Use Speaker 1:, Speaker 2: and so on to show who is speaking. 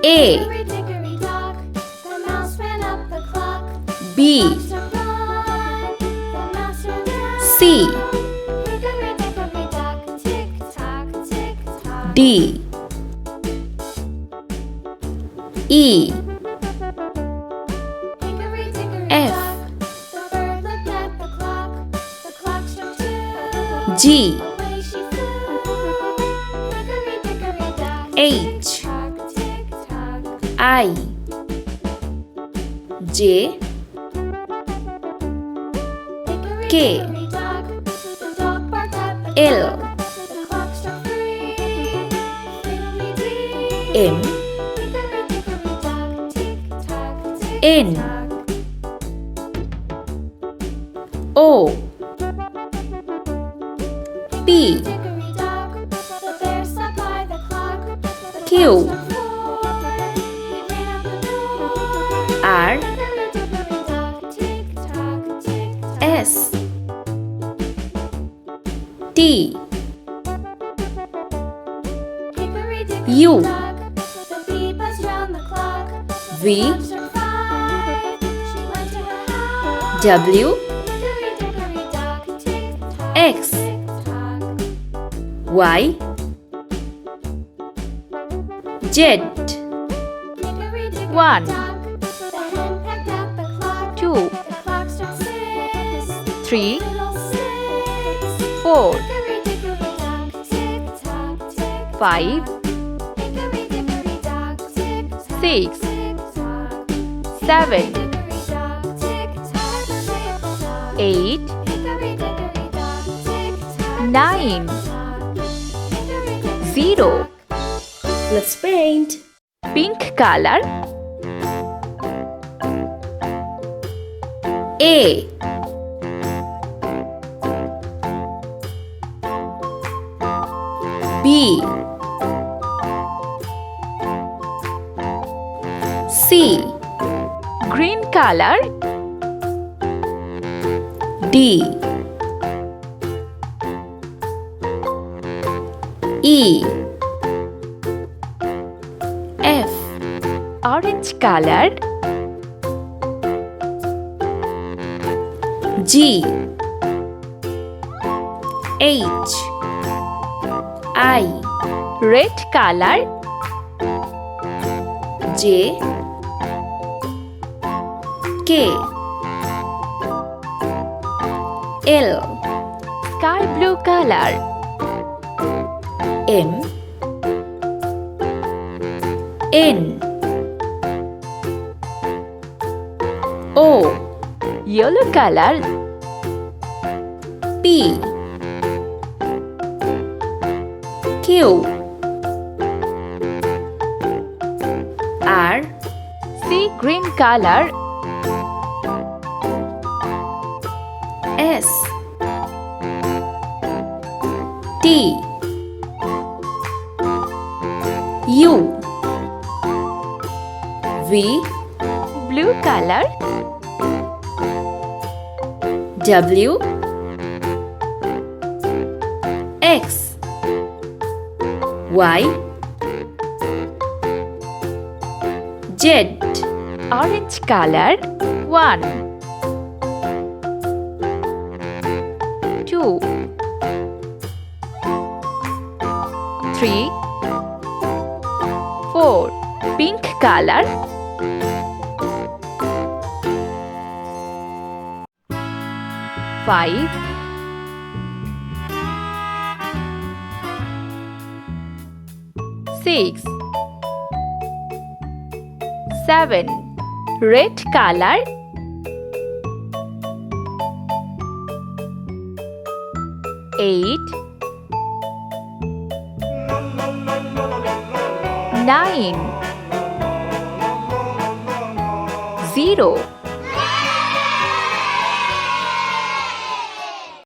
Speaker 1: A.
Speaker 2: Hickory dickory dock, the mouse ran up the clock.
Speaker 1: B.
Speaker 2: The mouse ran down.
Speaker 1: C.
Speaker 2: Hickory dickory dock, tick tock, tick tock.
Speaker 1: D. E.
Speaker 2: Hickory dickory
Speaker 1: F.
Speaker 2: dock, the bird looked at the clock. The clock struck two.
Speaker 1: G.
Speaker 2: Away she flew. Hickory dickory dock,
Speaker 1: H.
Speaker 2: tick tock, tick tock.
Speaker 1: I. J.
Speaker 2: Hickory
Speaker 1: K.
Speaker 2: dickory dock, the dog barked at the
Speaker 1: L.
Speaker 2: clock. The clock struck three. Fiddly-dee.
Speaker 1: M.
Speaker 2: Hickory dickory dock, tick tock, tick
Speaker 1: N.
Speaker 2: tock.
Speaker 1: O. P.
Speaker 2: Hickory dock, the bear sat by the clock. The
Speaker 1: Q.
Speaker 2: clock struck four. He ran out the door.
Speaker 1: R.
Speaker 2: Hickory dickory dock, tick tock, tick tock.
Speaker 1: S. T.
Speaker 2: Hickory dickory
Speaker 1: U.
Speaker 2: dock, the bee buzzed round the clock.
Speaker 1: V.
Speaker 2: The clock struck five. She went to her house.
Speaker 1: W.
Speaker 2: Hickory dickory dock, tick tock,
Speaker 1: X.
Speaker 2: tick tock.
Speaker 1: Y. Z.
Speaker 2: Hickory dickory
Speaker 1: 1.
Speaker 2: dock, the hen pecked at the clock.
Speaker 1: 2.
Speaker 2: The clock struck 6.
Speaker 1: 3.
Speaker 2: Little 6.
Speaker 1: 4.
Speaker 2: Hickory dickory dock, tick tock, tick
Speaker 1: 5.
Speaker 2: tock. Hickory dickory dock, tick tock,
Speaker 1: 6.
Speaker 2: tick tock.
Speaker 1: 7.
Speaker 2: Hickory dock, tick tock, tick tock.
Speaker 1: 8.
Speaker 2: Hickory dickory dock, tick tock,
Speaker 1: 9.
Speaker 2: tick tock. Hickory dickory
Speaker 1: 0.
Speaker 2: dock.
Speaker 1: Let's paint. Pink color. A. B. C. Green color. D. E. F. Orange colored. G. H. I. Red color. J. K. L. Sky blue color. M. N. O. Yellow color. P. Q. R. Sea green color. S. T. U. V. Blue color. W. X. Y. Z. Orange color. 1. 2. 3. 4. Pink color. 5. 6. 7. Red color. 8. 9. 0.